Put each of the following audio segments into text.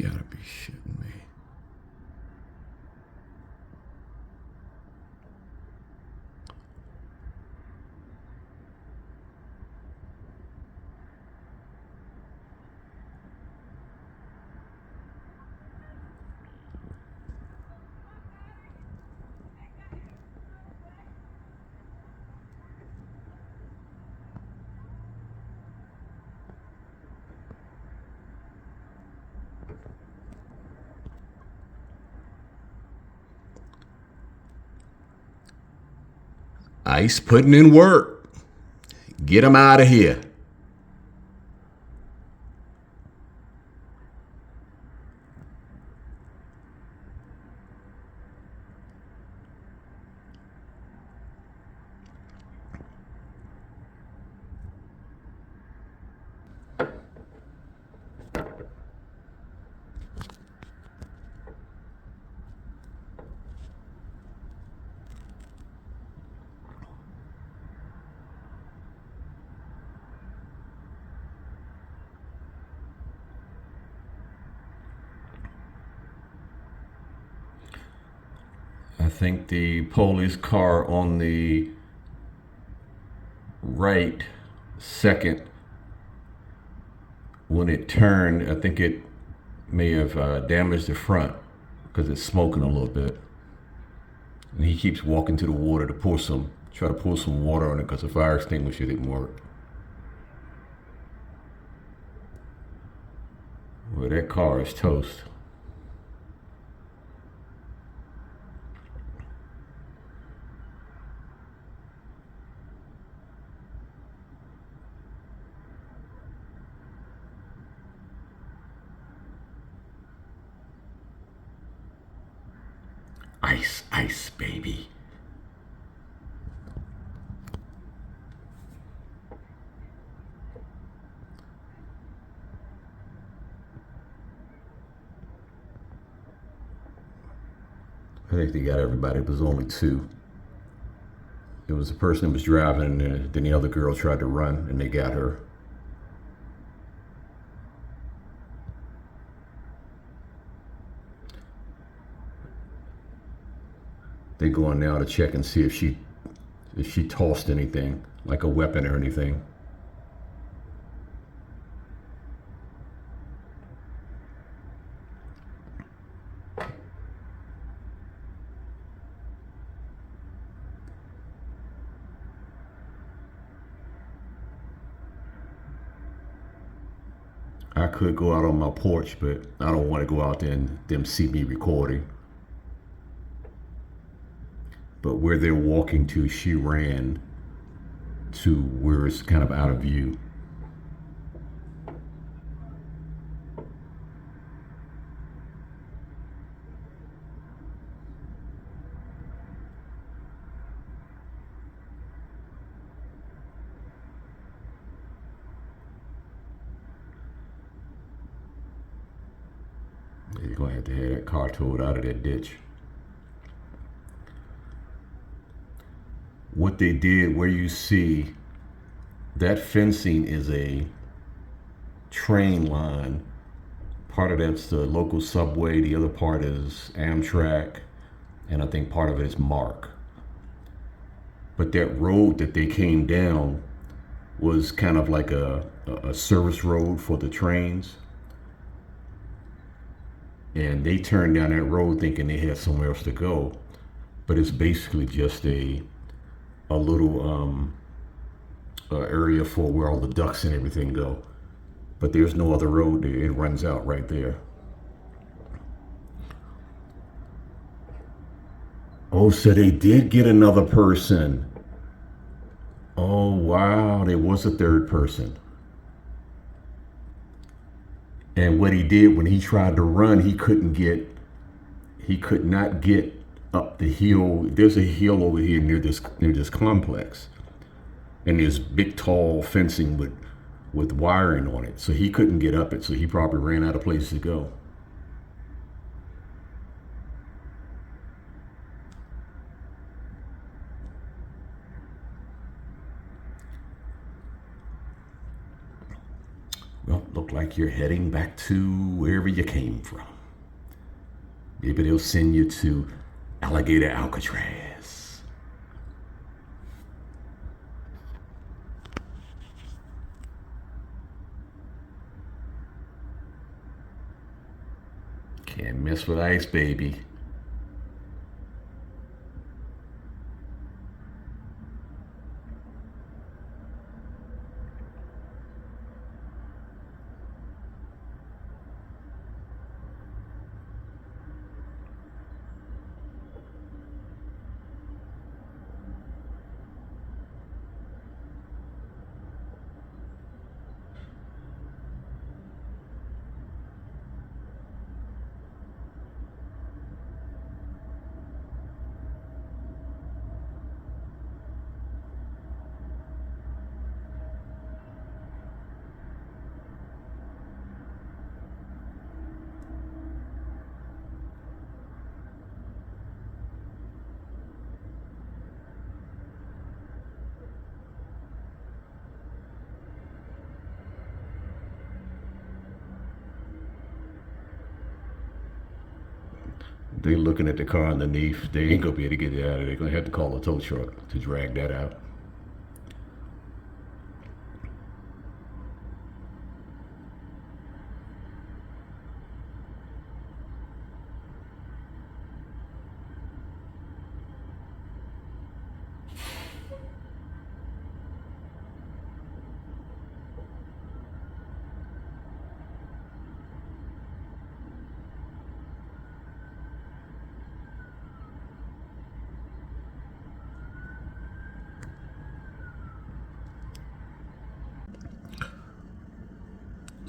Gotta be shitting me. ICE putting in work. Get them out of here. I think the police car on the right second, when it turned, I think it may have damaged the front because it's smoking a little bit. And he keeps walking to the water to try to pour some water on it because the fire extinguisher didn't work. Well, that car is toast. Ice, ice, baby. I think they got everybody. It was only two. It was the person that was driving, and then the other girl tried to run, and they got her. They're going now to check and see if she tossed anything, like a weapon or anything. I could go out on my porch, but I don't want to go out there and them see me recording. But where they're walking to, she ran to where it's kind of out of view. You're going to have that car towed out of that ditch. What they did, where you see that fencing is a train line. Part of that's the local subway, the other part is Amtrak, and I think part of it is Mark. But that road that they came down was kind of like a service road for the trains. And they turned down that road thinking they had somewhere else to go. But it's basically just a little area for where all the ducks and everything go. But there's no other road there. It runs out right there. Oh, so they did get another person. Oh, wow. There was a third person. And what he did when he tried to run, he could not get up the hill. There's a hill over here near this complex. And there's big tall fencing with wiring on it. So he couldn't get up it. So he probably ran out of places to go. Well, look like you're heading back to wherever you came from. Maybe they'll send you to Alligator Alcatraz. Can't mess with ice, baby. They're looking at the car underneath. They ain't gonna be able to get it out of there. They're gonna have to call a tow truck to drag that out.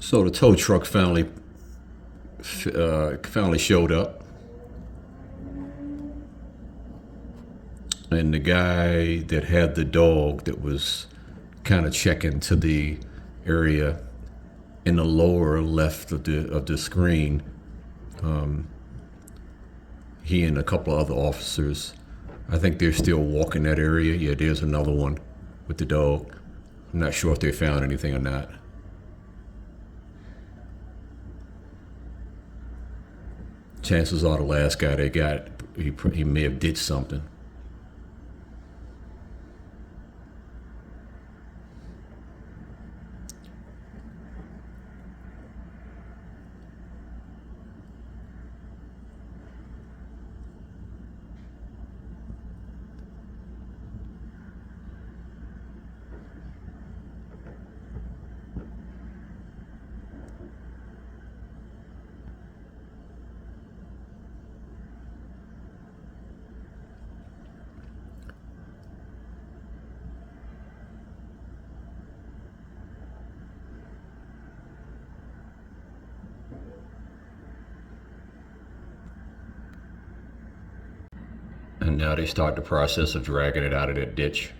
So the tow truck finally showed up, and the guy that had the dog that was kind of checking to the area in the lower left of the screen, he and a couple of other officers, I think they're still walking that area. Yeah, there's another one with the dog. I'm not sure if they found anything or not. Chances are the last guy they got, he may have did something. And now they start the process of dragging it out of that ditch.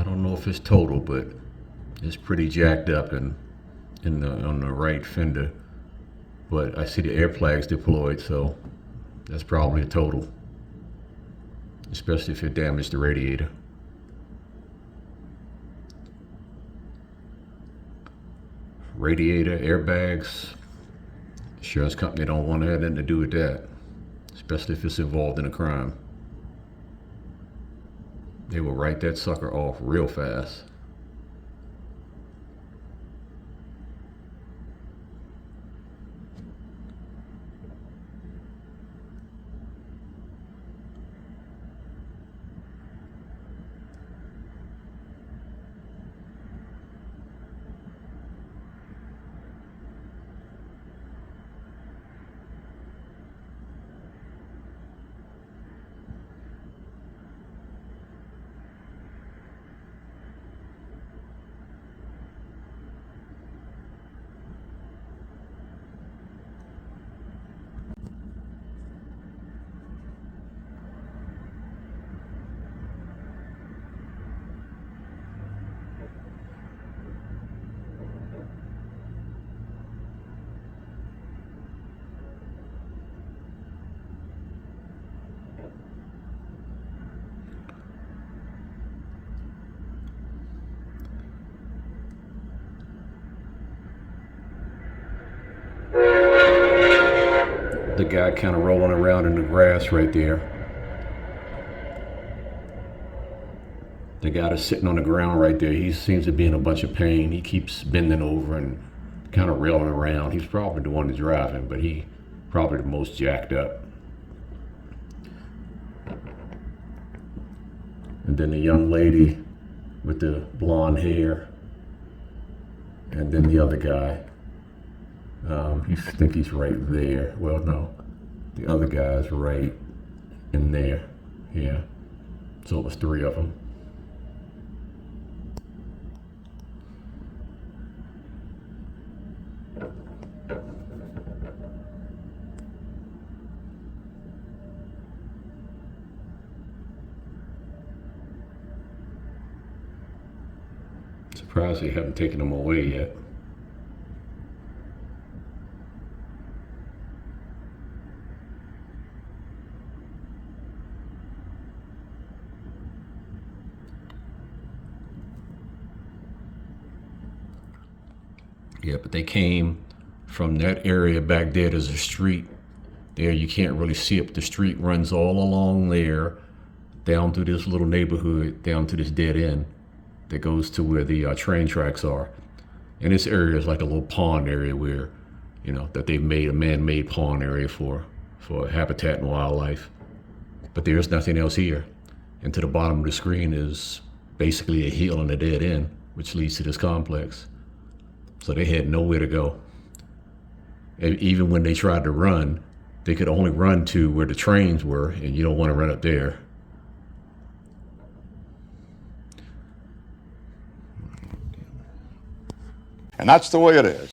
don't know if it's total, but it's pretty jacked up on the right fender. But I see the air flags deployed, so that's probably a total, especially if it damaged the radiator. Radiator, airbags, insurance company don't want to have anything to do with that, especially if it's involved in a crime. They will write that sucker off real fast. The guy kind of rolling around in the grass right there. The guy that's sitting on the ground right there, he seems to be in a bunch of pain. He keeps bending over and kind of reeling around. He's probably the one that's driving, but he probably the most jacked up. And then the young lady with the blonde hair, and then the other guy. I think he's right there. Well, no, the other guy's right in there. Yeah, so it was three of them. Surprised they haven't taken them away yet. Yeah, but they came from that area back there. There's a street there. You can't really see it, but the street runs all along there, down through this little neighborhood, down to this dead end that goes to where the train tracks are. And this area is like a little pond area where, that they've made a man-made pond area for habitat and wildlife. But there's nothing else here. And to the bottom of the screen is basically a hill and a dead end, which leads to this complex. So they had nowhere to go. And even when they tried to run, they could only run to where the trains were, and you don't want to run up there. And that's the way it is.